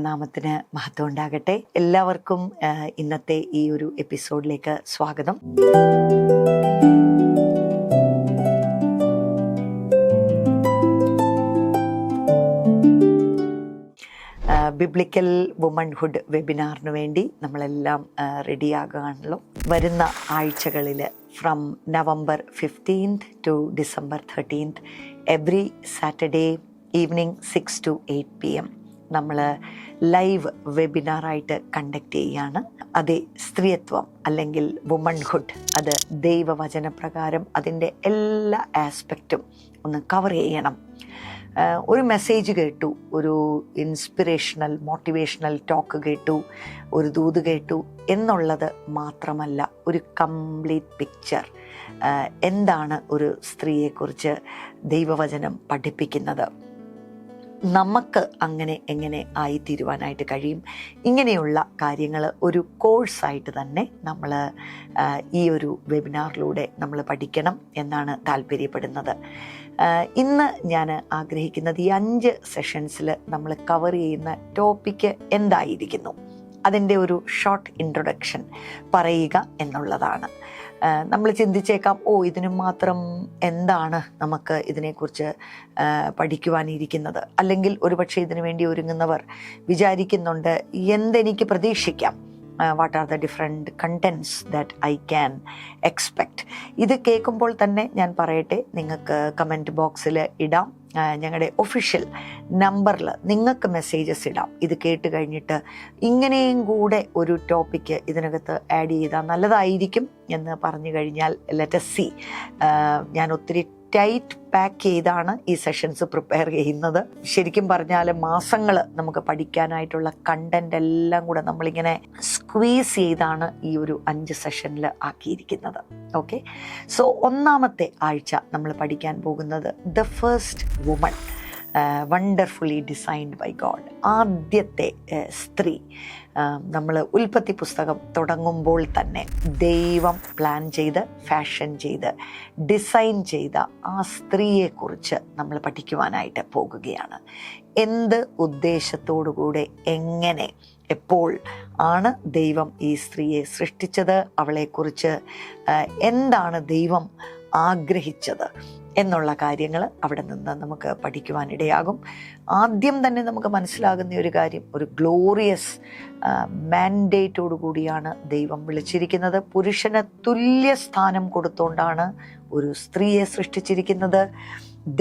ദൈവനാമത്തിന് മഹത്വം ഉണ്ടാകട്ടെ. എല്ലാവർക്കും ഇന്നത്തെ ഈ ഒരു എപ്പിസോഡിലേക്ക് സ്വാഗതം. ബിബ്ലിക്കൽ വുമൺഹുഡ് വെബിനാറിന് വേണ്ടി നമ്മളെല്ലാം റെഡിയാകുകയാണല്ലോ. വരുന്ന ആഴ്ചകളിൽ from November 15th to December 13th every Saturday evening 6 to 8 PM നമ്മൾ ലൈവ് വെബിനാറായിട്ട് കണ്ടക്ട് ചെയ്യുകയാണ്. അതേ സ്ത്രീത്വം അല്ലെങ്കിൽ വുമൺഹുഡ്, അത് ദൈവവചനപ്രകാരം അതിൻ്റെ എല്ലാ ആസ്പെക്റ്റും ഒന്ന് കവർ ചെയ്യണം. ഒരു മെസ്സേജ് കേട്ടു, ഒരു ഇൻസ്പിറേഷണൽ മോട്ടിവേഷണൽ ടോക്ക് കേട്ടു, ഒരു ദൂത് കേട്ടു എന്നുള്ളത് മാത്രമല്ല, ഒരു കംപ്ലീറ്റ് പിക്ചർ. എന്താണ് ഒരു സ്ത്രീയെക്കുറിച്ച് ദൈവവചനം പഠിപ്പിക്കുന്നത്, നമുക്ക് അങ്ങനെ എങ്ങനെ ആയിത്തീരുവാനായിട്ട് കഴിയും, ഇങ്ങനെയുള്ള കാര്യങ്ങൾ ഒരു കോഴ്സായിട്ട് തന്നെ നമ്മൾ ഈ ഒരു വെബിനാറിലൂടെ നമ്മൾ പഠിക്കണം എന്നാണ് താല്പര്യപ്പെടുന്നത്. ഇന്ന് ഞാൻ ആഗ്രഹിക്കുന്നത് ഈ 5 സെഷൻസിൽ നമ്മൾ കവർ ചെയ്യുന്ന ടോപ്പിക്ക് എന്തായിരിക്കുന്നു, അതിൻ്റെ ഒരു ഷോർട്ട് ഇൻട്രൊഡക്ഷൻ പറയുക എന്നുള്ളതാണ്. നമ്മൾ ചിന്തിച്ചേക്കാം, ഇതിന് മാത്രം എന്താണ് നമുക്ക് ഇതിനെക്കുറിച്ച് പഠിക്കുവാനിരിക്കുന്നത്, അല്ലെങ്കിൽ ഒരുപക്ഷെ ഇതിനു വേണ്ടി ഒരുങ്ങുന്നവർ വിചാരിക്കുന്നുണ്ട്, എന്തെനിക്ക് പ്രതീക്ഷിക്കാം, what are the different contents that I can expect. ഇത് കേൾക്കുമ്പോൾ തന്നെ ഞാൻ പറയട്ടെ, നിങ്ങൾക്ക് കമൻറ്റ് ബോക്സിൽ ഇടാം, ഞങ്ങളുടെ ഒഫീഷ്യൽ നമ്പറിൽ നിങ്ങൾക്ക് മെസ്സേജസ് ഇടാം. ഇത് കേട്ട് കഴിഞ്ഞിട്ട് ഇങ്ങനെയും കൂടെ ഒരു ടോപ്പിക്ക് ഇതിനകത്ത് ആഡ് ചെയ്താൽ നല്ലതായിരിക്കും എന്ന് പറഞ്ഞു കഴിഞ്ഞാൽ ലെറ്റ് us see. ഞാൻ ഒത്തിരി ടൈറ്റ് പാക്ക് ചെയ്താണ് ഈ സെഷൻസ് പ്രിപ്പയർ ചെയ്യുന്നത്. ശരിക്കും പറഞ്ഞാൽ മാസങ്ങൾ നമുക്ക് പഠിക്കാനായിട്ടുള്ള കണ്ടന്റ് എല്ലാം കൂടെ നമ്മളിങ്ങനെ സ്ക്വീസ് ചെയ്താണ് ഈ ഒരു 5 സെഷനിൽ ആക്കിയിരിക്കുന്നത്. ഓക്കെ, സോ ഒന്നാമത്തെ ആഴ്ച നമ്മൾ പഠിക്കാൻ പോകുന്നത് the first woman, wonderfully designed by God. ആദ്യത്തെ സ്ത്രീ. നമ്മൾ ഉൽപ്പത്തി പുസ്തകം തുടങ്ങുമ്പോൾ തന്നെ ദൈവം പ്ലാൻ ചെയ്ത് ഫാഷൻ ചെയ്ത് ഡിസൈൻ ചെയ്ത ആ സ്ത്രീയെക്കുറിച്ച് നമ്മൾ പഠിക്കുവാനായിട്ട് പോകുകയാണ്. എന്ത് ഉദ്ദേശത്തോടുകൂടെ, എങ്ങനെ, എപ്പോൾ ആണ് ദൈവം ഈ സ്ത്രീയെ സൃഷ്ടിച്ചത്, അവളെക്കുറിച്ച് എന്താണ് ദൈവം ആഗ്രഹിച്ചത് എന്നുള്ള കാര്യങ്ങൾ അവിടെ നിന്ന് നമുക്ക് പഠിക്കുവാനിടയാകും. ആദ്യം തന്നെ നമുക്ക് മനസ്സിലാകുന്ന ഒരു കാര്യം, ഒരു ഗ്ലോറിയസ് മാൻഡേറ്റോടു കൂടിയാണ് ദൈവം വിളിച്ചിരിക്കുന്നത്. പുരുഷന് തുല്യ സ്ഥാനം കൊടുത്തുകൊണ്ടാണ് ഒരു സ്ത്രീയെ സൃഷ്ടിച്ചിരിക്കുന്നത്.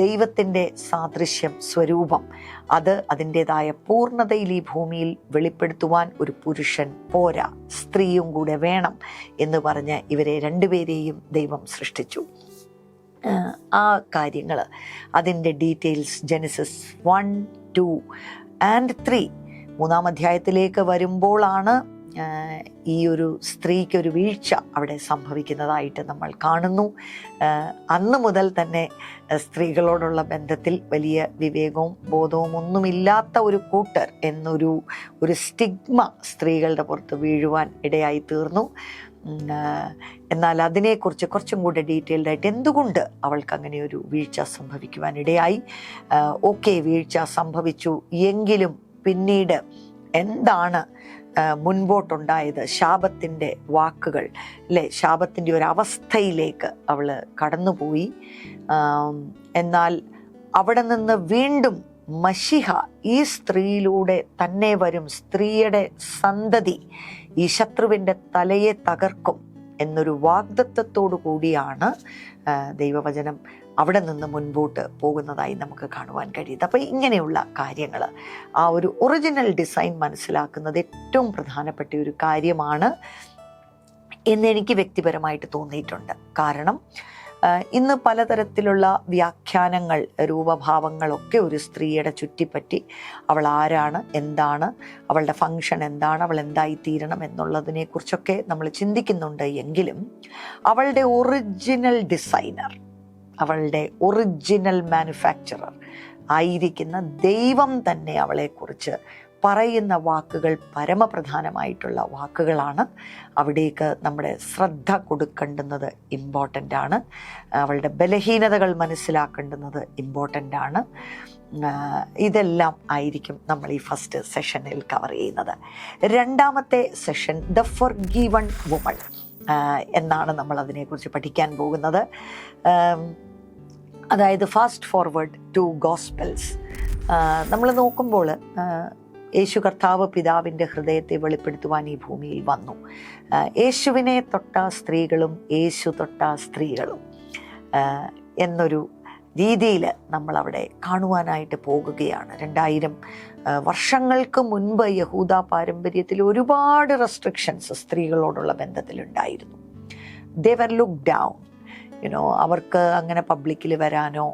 ദൈവത്തിൻ്റെ സാദൃശ്യം, സ്വരൂപം, അത് അതിൻ്റെതായ പൂർണ്ണതയിൽ ഈ ഭൂമിയിൽ വെളിപ്പെടുത്തുവാൻ ഒരു പുരുഷൻ പോരാ, സ്ത്രീയും കൂടെ വേണം എന്ന് പറഞ്ഞ് ഇവരെ രണ്ടുപേരെയും ദൈവം സൃഷ്ടിച്ചു. ആ കാര്യങ്ങൾ, അതിൻ്റെ ഡീറ്റെയിൽസ് ജെനസിസ് 1, 2 and 3 മൂന്നാം അധ്യായത്തിലേക്ക് വരുമ്പോഴാണ് ഈ ഒരു സ്ത്രീക്കൊരു വീഴ്ച അവിടെ സംഭവിക്കുന്നതായിട്ട് നമ്മൾ കാണുന്നു. അന്ന് മുതൽ തന്നെ സ്ത്രീകളോടുള്ള ബന്ധത്തിൽ വലിയ വിവേകവും ബോധവും ഒന്നുമില്ലാത്ത ഒരു കൂട്ടർ എന്നൊരു സ്റ്റിഗ്മ സ്ത്രീകളുടെ പുറത്ത് വീഴുവാൻ ഇടയായി തീർന്നു. എന്നാൽ അതിനെക്കുറിച്ച് കുറച്ചും കൂടെ ഡീറ്റെയിൽഡ് ആയിട്ട് എന്തുകൊണ്ട് അവൾക്ക് അങ്ങനെ ഒരു വീഴ്ച സംഭവിക്കുവാനിടയായി, വീഴ്ച സംഭവിച്ചു എങ്കിലും പിന്നീട് എന്താണ് മുൻപോട്ടുണ്ടായത്, ശാപത്തിൻ്റെ വാക്കുകൾ അല്ലേ, ശാപത്തിൻ്റെ ഒരു അവസ്ഥയിലേക്ക് അവൾ കടന്നുപോയി. എന്നാൽ അവിടെ നിന്ന് വീണ്ടും മശിഹ ഈ സ്ത്രീയിലൂടെ തന്നെ വരും, സ്ത്രീയുടെ സന്തതി ഈ ശത്രുവിൻ്റെ തലയെ തകർക്കും എന്നൊരു വാഗ്ദത്തത്തോടു കൂടിയാണ് ദൈവവചനം അവിടെ നിന്ന് മുൻപോട്ട് പോകുന്നതായി നമുക്ക് കാണുവാൻ കഴിയുന്നത്. അപ്പോൾ ഇങ്ങനെയുള്ള കാര്യങ്ങൾ, ആ ഒരു ഒറിജിനൽ ഡിസൈൻ മനസ്സിലാക്കുന്നത് ഏറ്റവും പ്രധാനപ്പെട്ട ഒരു കാര്യമാണ് എന്ന് എനിക്ക് വ്യക്തിപരമായിട്ട് തോന്നിയിട്ടുണ്ട്. കാരണം ഇന്ന് പലതരത്തിലുള്ള വ്യാഖ്യാനങ്ങൾ, രൂപഭാവങ്ങളൊക്കെ ഒരു സ്ത്രീയുടെ ചുറ്റിപ്പറ്റി, അവൾ ആരാണ്, എന്താണ്, അവളുടെ ഫങ്ഷൻ എന്താണ്, അവൾ എന്തായിത്തീരണം എന്നുള്ളതിനെക്കുറിച്ചൊക്കെ നമ്മൾ ചിന്തിക്കുന്നുണ്ട്. എങ്കിലും അവളുടെ ഒറിജിനൽ ഡിസൈനർ, അവളുടെ ഒറിജിനൽ മാനുഫാക്ചറർ ആയിരിക്കുന്ന ദൈവം തന്നെ അവളെക്കുറിച്ച് പറയുന്ന വാക്കുകൾ പരമപ്രധാനമായിട്ടുള്ള വാക്കുകളാണ്. അവിടേക്ക് നമ്മുടെ ശ്രദ്ധ കൊടുക്കേണ്ടുന്നത് ഇമ്പോർട്ടൻ്റ് ആണ്. അവളുടെ ബലഹീനതകൾ മനസ്സിലാക്കേണ്ടുന്നത് ഇമ്പോർട്ടൻ്റ് ആണ്. ഇതെല്ലാം ആയിരിക്കും നമ്മൾ ഈ ഫസ്റ്റ് സെഷനിൽ കവർ ചെയ്യുന്നത്. രണ്ടാമത്തെ സെഷൻ ദ ഫൊർഗിവൺ വുമൺ എന്നാണ് നമ്മൾ അതിനെക്കുറിച്ച് പഠിക്കാൻ പോകുന്നത്. അതായത് ഫാസ്റ്റ് ഫോർവേഡ് ടു ഗോസ്പെൽസ്. നമ്മൾ നോക്കുമ്പോൾ യേശു കർത്താവ് പിതാവിൻ്റെ ഹൃദയത്തെ വെളിപ്പെടുത്തുവാൻ ഈ ഭൂമിയിൽ വന്നു. യേശുവിനെ തൊട്ട സ്ത്രീകളും യേശു തൊട്ട സ്ത്രീകളും എന്നൊരു രീതിയിൽ നമ്മളവിടെ കാണുവാനായിട്ട് പോകുകയാണ്. 2000 വർഷങ്ങൾക്ക് മുൻപ് യഹൂദ പാരമ്പര്യത്തിൽ ഒരുപാട് റെസ്ട്രിക്ഷൻസ് സ്ത്രീകളോടുള്ള ബന്ധത്തിലുണ്ടായിരുന്നു. ദേ വർ ലുക്ക് ഡൗൺ. അവർക്ക് അങ്ങനെ പബ്ലിക്കിൽ വരാനോ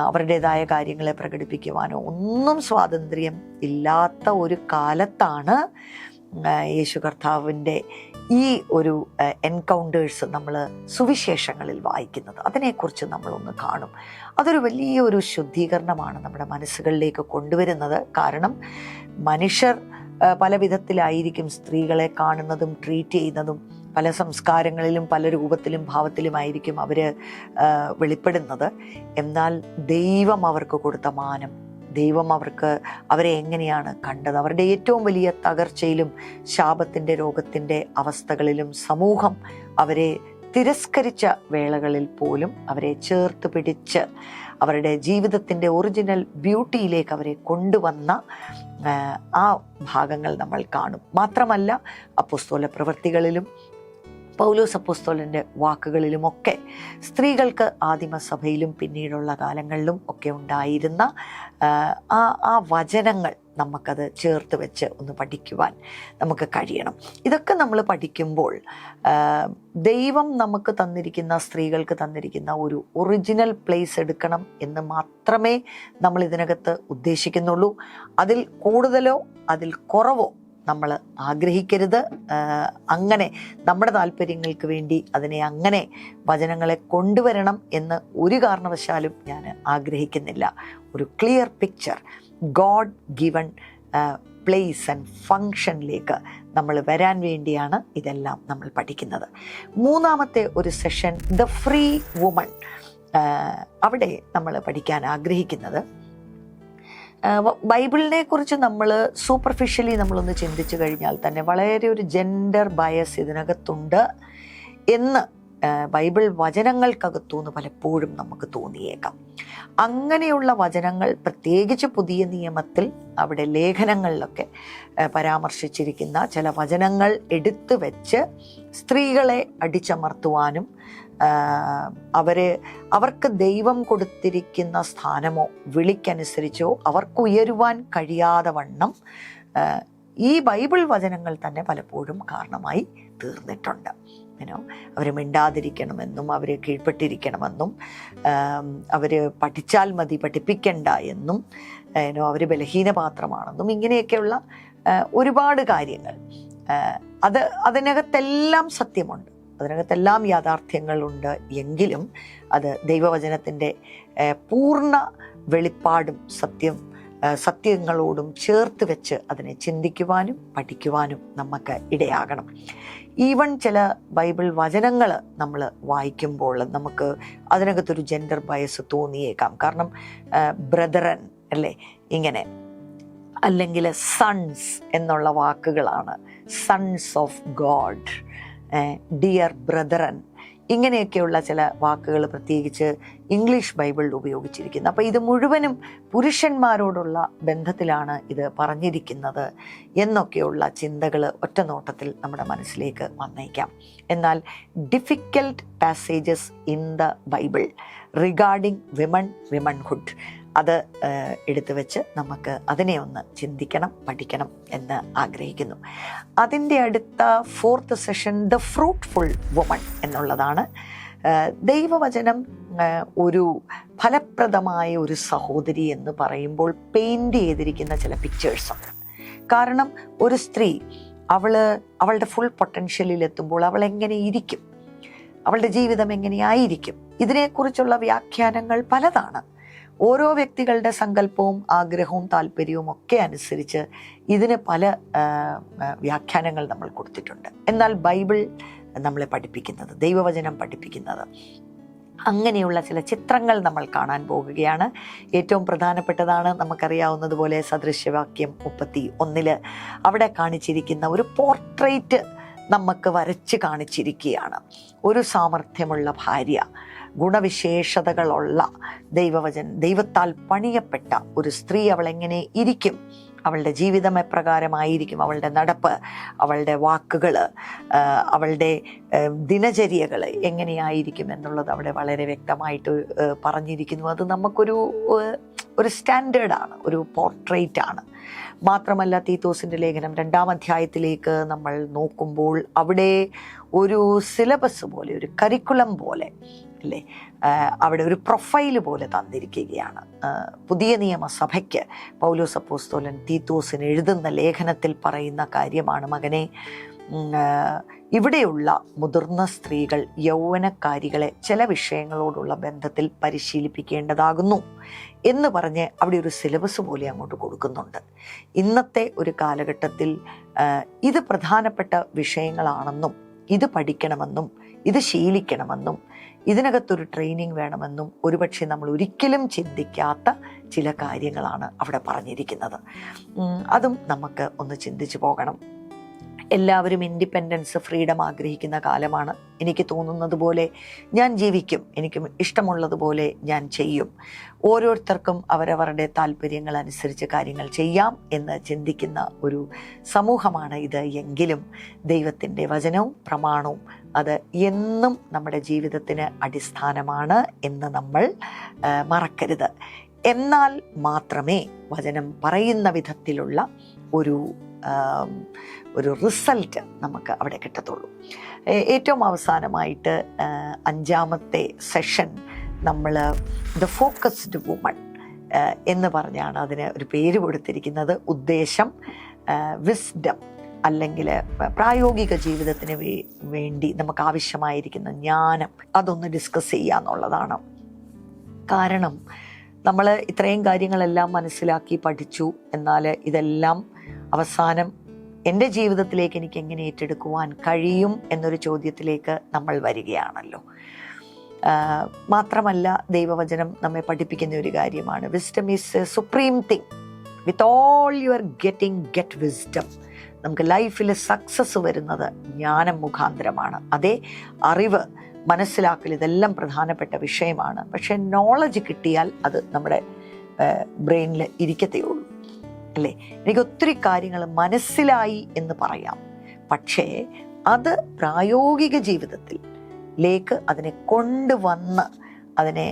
അവരുടേതായ കാര്യങ്ങളെ പ്രകടിപ്പിക്കുവാനോ ഒന്നും സ്വാതന്ത്ര്യം ഇല്ലാത്ത ഒരു കാലത്താണ് യേശു കർത്താവിൻ്റെ ഈ ഒരു എൻകൗണ്ടേഴ്സ് നമ്മൾ സുവിശേഷങ്ങളിൽ വായിക്കുന്നത്. അതിനെക്കുറിച്ച് നമ്മളൊന്ന് കാണും. അതൊരു വലിയൊരു ശുദ്ധീകരണമാണ് നമ്മുടെ മനസ്സുകളിലേക്ക് കൊണ്ടുവരുന്നത്. കാരണം മനുഷ്യർ പല വിധത്തിലായിരിക്കും സ്ത്രീകളെ കാണുന്നതും ട്രീറ്റ് ചെയ്യുന്നതും. പല സംസ്കാരങ്ങളിലും പല രൂപത്തിലും ഭാവത്തിലുമായിരിക്കും അവർ വെളിപ്പെടുന്നത്. എന്നാൽ ദൈവം അവർക്ക് കൊടുത്ത മാനം, ദൈവം അവരെ എങ്ങനെയാണ് കണ്ടത്, അവരുടെ ഏറ്റവും വലിയ തകർച്ചയിലും ശാപത്തിൻ്റെ രോഗത്തിൻ്റെ അവസ്ഥകളിലും സമൂഹം അവരെ തിരസ്കരിച്ച വേളകളിൽ പോലും അവരെ ചേർത്ത് പിടിച്ച് അവരുടെ ജീവിതത്തിൻ്റെ ഒറിജിനൽ ബ്യൂട്ടിയിലേക്ക് അവരെ കൊണ്ടുവന്ന ആ ഭാഗങ്ങൾ നമ്മൾ കാണും. മാത്രമല്ല അപ്പോസ്തല പ്രവൃത്തികളിലും പൗലോസ് അപ്പോസ്തലൻ്റെ വാക്കുകളിലുമൊക്കെ സ്ത്രീകൾക്ക് ആദിമസഭയിലും പിന്നീടുള്ള കാലങ്ങളിലും ഒക്കെ ഉണ്ടായിരുന്ന ആ വചനങ്ങൾ നമുക്കത് ചേർത്ത് വെച്ച് ഒന്ന് പഠിക്കുവാൻ നമുക്ക് കഴിയണം. ഇതൊക്കെ നമ്മൾ പഠിക്കുമ്പോൾ ദൈവം നമുക്ക് തന്നിരിക്കുന്ന, സ്ത്രീകൾക്ക് തന്നിരിക്കുന്ന ഒരു ഒറിജിനൽ പ്ലേസ് എടുക്കണം എന്ന് മാത്രമേ നമ്മൾ ഇതിനകത്ത് ഉദ്ദേശിക്കുന്നുള്ളൂ. അതിൽ കൂടുതലോ അതിൽ കുറവോ നമ്മൾ ആഗ്രഹിക്കരുത്. അങ്ങനെ നമ്മുടെ താല്പര്യങ്ങൾക്ക് വേണ്ടി അതിനെ അങ്ങനെ വചനങ്ങളെ കൊണ്ടുവരണം എന്ന് ഒരു കാരണവശാലും ഞാൻ ആഗ്രഹിക്കുന്നില്ല. ഒരു clear picture, God given place and ഫങ്ഷനിലേക്ക് നമ്മൾ വരാൻ വേണ്ടിയാണ് ഇതെല്ലാം നമ്മൾ പഠിക്കുന്നത്. മൂന്നാമത്തെ ഒരു സെഷൻ ദ ഫ്രീ വുമൺ. അവിടെ നമ്മൾ പഠിക്കാൻ ആഗ്രഹിക്കുന്നത് ബൈബിളിനെ കുറിച്ച് നമ്മൾ സൂപ്പർഫിഷ്യലി നമ്മളൊന്ന് ചിന്തിച്ചു കഴിഞ്ഞാൽ തന്നെ വളരെ ഒരു ജെൻഡർ ബയസ് ഇതിനകത്തുണ്ട് എന്ന് ബൈബിൾ വചനങ്ങൾക്കകത്തുനിന്ന് പലപ്പോഴും നമുക്ക് തോന്നിയേക്കാം. അങ്ങനെയുള്ള വചനങ്ങൾ പ്രത്യേകിച്ച് പുതിയ നിയമത്തിൽ അവിടെ ലേഖനങ്ങളിലൊക്കെ പരാമർശിച്ചിരിക്കുന്ന ചില വചനങ്ങൾ എടുത്തു വെച്ച് സ്ത്രീകളെ അടിച്ചമർത്തുവാനും അവർക്ക് ദൈവം കൊടുത്തിരിക്കുന്ന സ്ഥാനമോ വിളിക്കനുസരിച്ചോ അവർക്ക് ഉയരുവാൻ കഴിയാതെ വണ്ണം ഈ ബൈബിൾ വചനങ്ങൾ തന്നെ പലപ്പോഴും കാരണമായി തീർന്നിട്ടുണ്ട്. അവർ മിണ്ടാതിരിക്കണമെന്നും അവർ കീഴ്പ്പെട്ടിരിക്കണമെന്നും അവർ പഠിച്ചാൽ മതി പഠിപ്പിക്കണ്ട എന്നും അവർ ബലഹീനപാത്രമാണെന്നും ഇങ്ങനെയൊക്കെയുള്ള ഒരുപാട് കാര്യങ്ങൾ അതിനകത്തെല്ലാം സത്യമുണ്ട്, അതിനകത്തെല്ലാം യാഥാർത്ഥ്യങ്ങളുണ്ട്. എങ്കിലും അത് ദൈവവചനത്തിൻ്റെ പൂർണ്ണ വെളിപ്പാടും സത്യങ്ങളോടും ചേർത്ത് വെച്ച് അതിനെ ചിന്തിക്കുവാനും പഠിക്കുവാനും നമുക്ക് ഇടയാകണം. ഈവൻ ചില ബൈബിൾ വചനങ്ങൾ നമ്മൾ വായിക്കുമ്പോൾ നമുക്ക് അതിനകത്തൊരു ജെൻഡർ ബയസ് തോന്നിയേക്കാം. കാരണം ബ്രദറൻ അല്ലേ ഇങ്ങനെ, അല്ലെങ്കിൽ സൺസ് എന്നുള്ള വാക്കുകളാണ്. Sons of God, dear brethren, ഇങ്ങനെയൊക്കെയുള്ള ചില വാക്കുകൾ പ്രത്യേകിച്ച് ഇംഗ്ലീഷ് ബൈബിളിൽ ഉപയോഗിച്ചിരിക്കുന്നത്. അപ്പോൾ ഇത് മുഴുവനും പുരുഷന്മാരോടുള്ള ബന്ധത്തിലാണ് ഇത് പറഞ്ഞിരിക്കുന്നത് എന്നൊക്കെയുള്ള ചിന്തകൾ ഒറ്റ നോട്ടത്തിൽ നമ്മുടെ മനസ്സിലേക്ക് വന്നേക്കാം. എന്നാൽ difficult passages in the Bible regarding womanhood അത് എടുത്തു വെച്ച് നമുക്ക് അതിനെ ഒന്ന് ചിന്തിക്കണം, പഠിക്കണം എന്ന് ആഗ്രഹിക്കുന്നു. അതിൻ്റെ അടുത്ത fourth session the fruitful woman എന്നുള്ളതാണ്. ദൈവവചനം ഒരു ഫലപ്രദമായ ഒരു സഹോദരി എന്ന് പറയുമ്പോൾ പെയിൻറ് ചെയ്തിരിക്കുന്ന ചില പിക്ചേഴ്സുണ്ട്. കാരണം ഒരു സ്ത്രീ അവളുടെ ഫുൾ പൊട്ടൻഷ്യലിൽ എത്തുമ്പോൾ അവൾ എങ്ങനെ ഇരിക്കും, അവളുടെ ജീവിതം എങ്ങനെയായിരിക്കും, ഇതിനെക്കുറിച്ചുള്ള വ്യാഖ്യാനങ്ങൾ പലതാണ്. ഓരോ വ്യക്തികളുടെ സങ്കല്പവും ആഗ്രഹവും താല്പര്യവും ഒക്കെ അനുസരിച്ച് ഇതിന് പല വ്യാഖ്യാനങ്ങൾ നമ്മൾ കൊടുത്തിട്ടുണ്ട്. എന്നാൽ ബൈബിൾ നമ്മളെ പഠിപ്പിക്കുന്നത്, ദൈവവചനം പഠിപ്പിക്കുന്നത് അങ്ങനെയുള്ള ചില ചിത്രങ്ങൾ നമ്മൾ കാണാൻ പോകുകയാണ്. ഏറ്റവും പ്രധാനപ്പെട്ടതാണ് നമുക്കറിയാവുന്നതുപോലെ സദൃശ്യവാക്യം 31 അവിടെ കാണിച്ചിരിക്കുന്ന ഒരു പോർട്രേറ്റ് നമുക്ക് വരച്ച് കാണിച്ചിരിക്കുകയാണ്. ഒരു സാമർഥ്യമുള്ള ഭാര്യ, ഗുണവിശേഷതകളുള്ള ദൈവത്താൽ പണിയപ്പെട്ട ഒരു സ്ത്രീ അവൾ എങ്ങനെ ഇരിക്കും, അവളുടെ ജീവിതം എപ്രകാരമായിരിക്കും, അവളുടെ നടപ്പ്, അവളുടെ വാക്കുകൾ, അവളുടെ ദിനചര്യകൾ എങ്ങനെയായിരിക്കും എന്നുള്ളത് അവിടെ വളരെ വ്യക്തമായിട്ട് പറഞ്ഞിരിക്കുന്നു. അത് നമുക്കൊരു സ്റ്റാൻഡേർഡാണ്, ഒരു പോർട്രേറ്റാണ്. മാത്രമല്ല തീത്തോസിൻ്റെ ലേഖനം 2-ാം അധ്യായത്തിലേക്ക് നമ്മൾ നോക്കുമ്പോൾ അവിടെ ഒരു സിലബസ് പോലെ, ഒരു കരിക്കുലം പോലെ അല്ലേ, അവിടെ ഒരു പ്രൊഫൈല് പോലെ തന്നിരിക്കുകയാണ്. പുതിയ നിയമസഭയ്ക്ക് പൗലോസ് അപ്പോസ്തലൻ തീത്തോസിന് എഴുതുന്ന ലേഖനത്തിൽ പറയുന്ന കാര്യമാണ്, മകനെ, ഇവിടെയുള്ള മുതിർന്ന സ്ത്രീകൾ യൗവനക്കാരികളെ ചില വിഷയങ്ങളോടുള്ള ബന്ധത്തിൽ പരിശീലിപ്പിക്കേണ്ടതാകുന്നു എന്ന് പറഞ്ഞ് അവിടെ ഒരു സിലബസ് പോലെ അങ്ങോട്ട് കൊടുക്കുന്നുണ്ട്. ഇന്നത്തെ ഒരു കാലഘട്ടത്തിൽ ഇത് പ്രധാനപ്പെട്ട വിഷയങ്ങളാണെന്നും ഇത് പഠിക്കണമെന്നും ഇത് ശീലിക്കണമെന്നും ഇതിനകത്തൊരു ട്രെയിനിങ് വേണമെന്നും ഒരുപക്ഷെ നമ്മൾ ഒരിക്കലും ചിന്തിക്കാത്ത ചില കാര്യങ്ങളാണ് അവിടെ പറഞ്ഞിരിക്കുന്നത്. അതും നമുക്ക് ഒന്ന് ചിന്തിച്ചു പോകണം. എല്ലാവരും ഇൻഡിപെൻഡൻസ്, ഫ്രീഡം ആഗ്രഹിക്കുന്ന കാലമാണ്. എനിക്ക് തോന്നുന്നത് പോലെ ഞാൻ ജീവിക്കും, എനിക്ക് ഇഷ്ടമുള്ളതുപോലെ ഞാൻ ചെയ്യും, ഓരോരുത്തർക്കും അവരവരുടെ താല്പര്യങ്ങൾ അനുസരിച്ച് കാര്യങ്ങൾ ചെയ്യാം എന്ന് ചിന്തിക്കുന്ന ഒരു സമൂഹമാണ് ഇത്. എങ്കിലും ദൈവത്തിൻ്റെ വചനവും പ്രമാണവും അത് എന്നും നമ്മുടെ ജീവിതത്തിന് അടിസ്ഥാനമാണ് എന്ന് നമ്മൾ മറക്കരുത്. എന്നാൽ മാത്രമേ വചനം പറയുന്ന വിധത്തിലുള്ള ഒരു റിസൾട്ട് നമുക്ക് അവിടെ കിട്ടത്തുള്ളൂ. ഏറ്റവും അവസാനമായിട്ട് 5-ാമത്തെ സെഷൻ നമ്മൾ ദ ഫോക്കസ്ഡ് വുമൺ എന്ന് പറഞ്ഞാണ് അതിന് ഒരു പേര് കൊടുത്തിരിക്കുന്നത്. ഉദ്ദേശം, വിസ്ഡം, അല്ലെങ്കിൽ പ്രായോഗിക ജീവിതത്തിന് വേണ്ടി നമുക്ക് ആവശ്യമായിരിക്കുന്ന ജ്ഞാനം, അതൊന്ന് ഡിസ്കസ് ചെയ്യുക എന്നുള്ളതാണ്. കാരണം നമ്മൾ ഇത്രയും കാര്യങ്ങളെല്ലാം മനസ്സിലാക്കി പഠിച്ചു, എന്നാൽ ഇതെല്ലാം അവസാനം എൻ്റെ ജീവിതത്തിലേക്ക് എനിക്ക് എങ്ങനെ ഏറ്റെടുക്കുവാൻ കഴിയും എന്നൊരു ചോദ്യത്തിലേക്ക് നമ്മൾ വരികയാണല്ലോ. മാത്രമല്ല ദൈവവചനം നമ്മെ പഠിപ്പിക്കുന്ന ഒരു കാര്യമാണ്, wisdom is A supreme thing. With all your get wisdom. നമുക്ക് ലൈഫിൽ സക്സസ് വരുന്നത് ജ്ഞാനം മുഖാന്തരമാണ്. അതേ, അറിവ്, മനസ്സിലാക്കൽ, ഇതെല്ലാം പ്രധാനപ്പെട്ട വിഷയമാണ്. പക്ഷെ നോളജ് കിട്ടിയാൽ അത് നമ്മുടെ ബ്രെയിനിൽ ഇരിക്കത്തേ ഉള്ളൂ അല്ലേ. എനിക്ക് ഒത്തിരി കാര്യങ്ങൾ മനസ്സിലായി എന്ന് പറയാം, പക്ഷേ അത് പ്രായോഗിക ജീവിതത്തിലേക്ക് അതിനെ കൊണ്ടുവന്ന് അതിനെ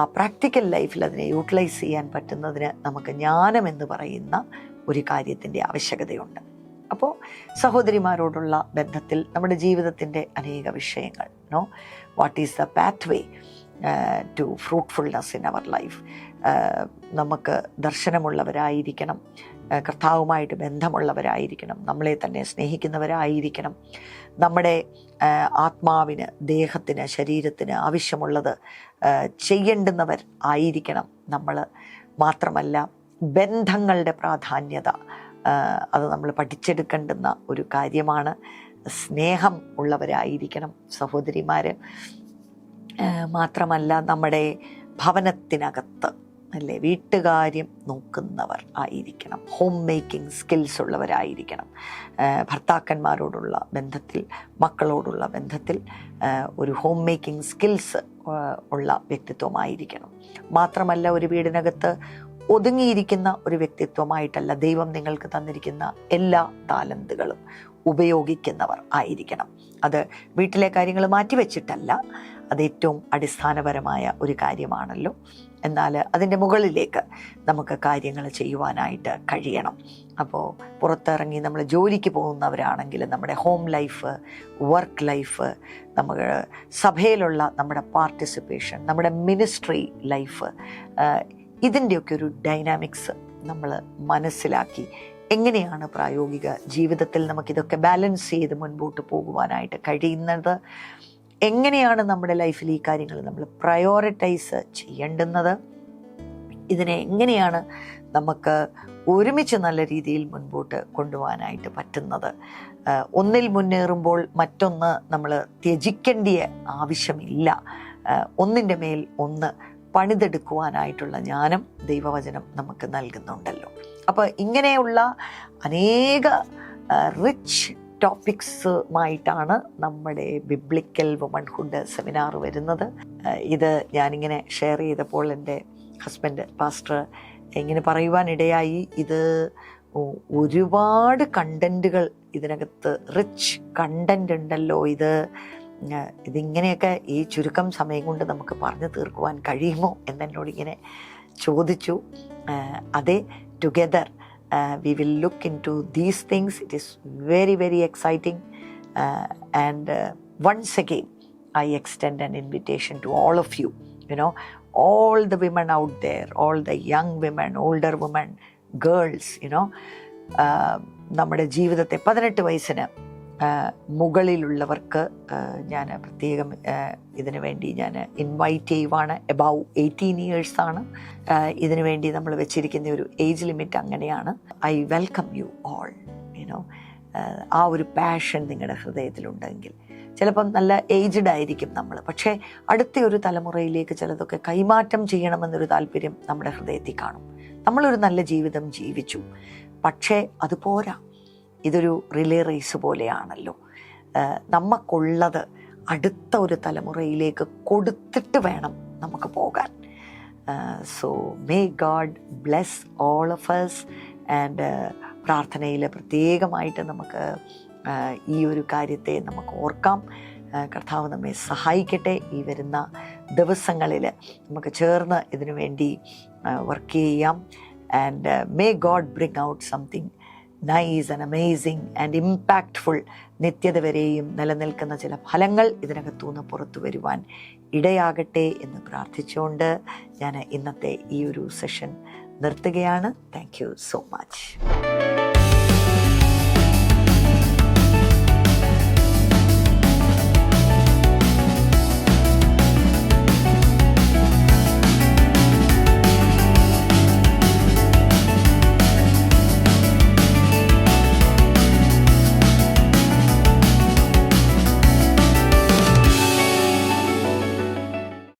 ആ പ്രാക്ടിക്കൽ ലൈഫിൽ അതിനെ യൂട്ടിലൈസ് ചെയ്യാൻ പറ്റുന്നതിന് നമുക്ക് ജ്ഞാനം എന്ന് പറയുന്ന ഒരു കാര്യത്തിൻ്റെ ആവശ്യകതയുണ്ട്. അപ്പോൾ സഹോദരിമാരോടുള്ള ബന്ധത്തിൽ നമ്മുടെ ജീവിതത്തിൻ്റെ അനേക വിഷയങ്ങൾ, what is the pathway to fruitfulness in our life. നമുക്ക് ദർശനമുള്ളവരായിരിക്കണം, കർത്താവുമായിട്ട് ബന്ധമുള്ളവരായിരിക്കണം, നമ്മളെ തന്നെ സ്നേഹിക്കുന്നവരായിരിക്കണം, നമ്മുടെ ആത്മാവിന്, ദേഹത്തിന്, ശരീരത്തിന് ആവശ്യമുള്ളത് ചെയ്യേണ്ടുന്നവർ ആയിരിക്കണം നമ്മൾ. മാത്രമല്ല ബന്ധങ്ങളുടെ പ്രാധാന്യത അത് നമ്മൾ പഠിച്ചെടുക്കേണ്ടുന്ന ഒരു കാര്യമാണ്. സ്നേഹം ഉള്ളവരായിരിക്കണം സഹോദരിമാർ. മാത്രമല്ല നമ്മുടെ ഭവനത്തിനകത്ത് അല്ലേ വീട്ടുകാര്യം നോക്കുന്നവർ ആയിരിക്കണം, ഹോം മേക്കിംഗ് സ്കിൽസ് ഉള്ളവരായിരിക്കണം. ഭർത്താക്കന്മാരോടുള്ള ബന്ധത്തിൽ, മക്കളോടുള്ള ബന്ധത്തിൽ ഒരു ഹോം മേക്കിംഗ് സ്കിൽസ് ഉള്ള വ്യക്തിത്വമായിരിക്കണം. മാത്രമല്ല ഒരു വീടിനകത്ത് ഒതുങ്ങിയിരിക്കുന്ന ഒരു വ്യക്തിത്വമായിട്ടല്ല ദൈവം നിങ്ങൾക്ക് തന്നിരിക്കുന്ന എല്ലാ താലന്തുകളും ഉപയോഗിക്കുന്നവർ ആയിരിക്കണം. അത് വീട്ടിലെ കാര്യങ്ങൾ മാറ്റിവെച്ചിട്ടല്ല, അത് ഏറ്റവും അടിസ്ഥാനപരമായ ഒരു കാര്യമാണല്ലോ. എന്നാൽ അതിൻ്റെ മുകളിലേക്ക് നമുക്ക് കാര്യങ്ങൾ ചെയ്യുവാനായിട്ട് കഴിയണം. അപ്പോൾ പുറത്തിറങ്ങി നമ്മൾ ജോലിക്ക് പോകുന്നവരാണെങ്കിൽ നമ്മുടെ ഹോം ലൈഫ്, വർക്ക് ലൈഫ്, നമുക്ക് സഭയിലുള്ള നമ്മുടെ പാർട്ടിസിപ്പേഷൻ, നമ്മുടെ മിനിസ്ട്രി ലൈഫ്, ഇതിൻ്റെയൊക്കെ ഒരു ഡൈനാമിക്സ് നമ്മൾ മനസ്സിലാക്കി എങ്ങനെയാണ് പ്രായോഗിക ജീവിതത്തിൽ നമുക്കിതൊക്കെ ബാലൻസ് ചെയ്ത് മുൻപോട്ട് പോകുവാനായിട്ട് കഴിയുന്നത് എങ്ങനെയാണ് നമ്മുടെ ലൈഫിൽ ഈ കാര്യങ്ങൾ നമ്മൾ പ്രയോറിറ്റൈസ് ചെയ്യേണ്ടുന്നത്, ഇതിനെ എങ്ങനെയാണ് നമുക്ക് ഒരുമിച്ച് നല്ല രീതിയിൽ മുൻപോട്ട് കൊണ്ടുപോകാനായിട്ട് പറ്റുന്നത്. ഒന്നിൽ മുന്നേറുമ്പോൾ മറ്റൊന്ന് നമ്മൾ ത്യജിക്കേണ്ട ആവശ്യമില്ല. ഒന്നിൻ്റെ മേൽ ഒന്ന് പണിതെടുക്കുവാനായിട്ടുള്ള ജ്ഞാനം ദൈവവചനം നമുക്ക് നൽകുന്നുണ്ടല്ലോ. അപ്പോൾ ഇങ്ങനെയുള്ള അനേക റിച്ച് ടോപ്പിക്സുമായിട്ടാണ് നമ്മുടെ ബിബ്ലിക്കൽ വുമൺഹുഡ് സെമിനാർ വരുന്നത്. ഇത് ഞാനിങ്ങനെ ഷെയർ ചെയ്തപ്പോൾ എൻ്റെ ഹസ്ബൻഡ് പാസ്റ്റർ ഇങ്ങനെ പറയുവാനിടയായി, ഇത് ഒരുപാട് കണ്ടൻറ്റുകൾ ഇതിനകത്ത്, റിച്ച് കണ്ടൻ്റ് ഉണ്ടല്ലോ, ഇതിങ്ങനെയൊക്കെ ഈ ചുരുക്കം സമയം കൊണ്ട് നമുക്ക് പറഞ്ഞു തീർക്കുവാൻ കഴിയുമോ എന്നെന്നോട് ഇങ്ങനെ ചോദിച്ചു. അതെ, together we will look into these things. It is very, very exciting. And once again, I extend an invitation to all of you, all the women out there, all the young women, older women, girls, നമ്മുടെ ജീവിതത്തെ 18 വയസ്സിന് മുകളിലുള്ളവർക്ക് ഞാൻ പ്രത്യേകം ഇതിനു വേണ്ടി ഞാൻ invite ചെയ്യുവാണ്. Above 18 ഇയേഴ്സാണ് ഇതിനു വേണ്ടി നമ്മൾ വെച്ചിരിക്കുന്ന ഒരു ഏജ് ലിമിറ്റ് അങ്ങനെയാണ്. I welcome you all. ആ ഒരു പാഷൻ നിങ്ങളുടെ ഹൃദയത്തിലുണ്ടെങ്കിൽ, ചിലപ്പം നല്ല ഏജ്ഡ് ആയിരിക്കും നമ്മൾ, പക്ഷേ അടുത്ത ഒരു തലമുറയിലേക്ക് ചിലതൊക്കെ കൈമാറ്റം ചെയ്യണമെന്നൊരു താല്പര്യം നമ്മുടെ ഹൃദയത്തിൽ കാണും. നമ്മളൊരു നല്ല ജീവിതം ജീവിച്ചു, പക്ഷേ അത് പോരാ. ഇതൊരു റിലേ റേസ് പോലെയാണല്ലോ. നമുക്കുള്ളത് അടുത്ത ഒരു തലമുറയിലേക്ക് കൊടുത്തിട്ട് വേണം നമുക്ക് പോകാൻ. So may God bless all of us. And പ്രാർത്ഥനയിൽ പ്രത്യേകമായിട്ട് നമുക്ക് ഈ ഒരു കാര്യത്തെ നമുക്ക് ഓർക്കാം. കർത്താവ് നമ്മെ സഹായിക്കട്ടെ. ഈ വരുന്ന ദിവസങ്ങളിൽ നമുക്ക് ചേർന്ന് ഇതിനു വേണ്ടി വർക്ക് ചെയ്യാം. And may God bring out something nice and amazing and impactful. നിത്യത വരെയും നിലനിൽക്കുന്ന ചില ഫലങ്ങൾ ഇതിനകത്തുനിന്ന് പുറത്തു വരുവാൻ ഇടയാകട്ടെ എന്ന് പ്രാർത്ഥിച്ചുകൊണ്ട് ഞാൻ ഇന്നത്തെ ഈ ഒരു സെഷൻ നിർത്തുകയാണ്. Thank you so much.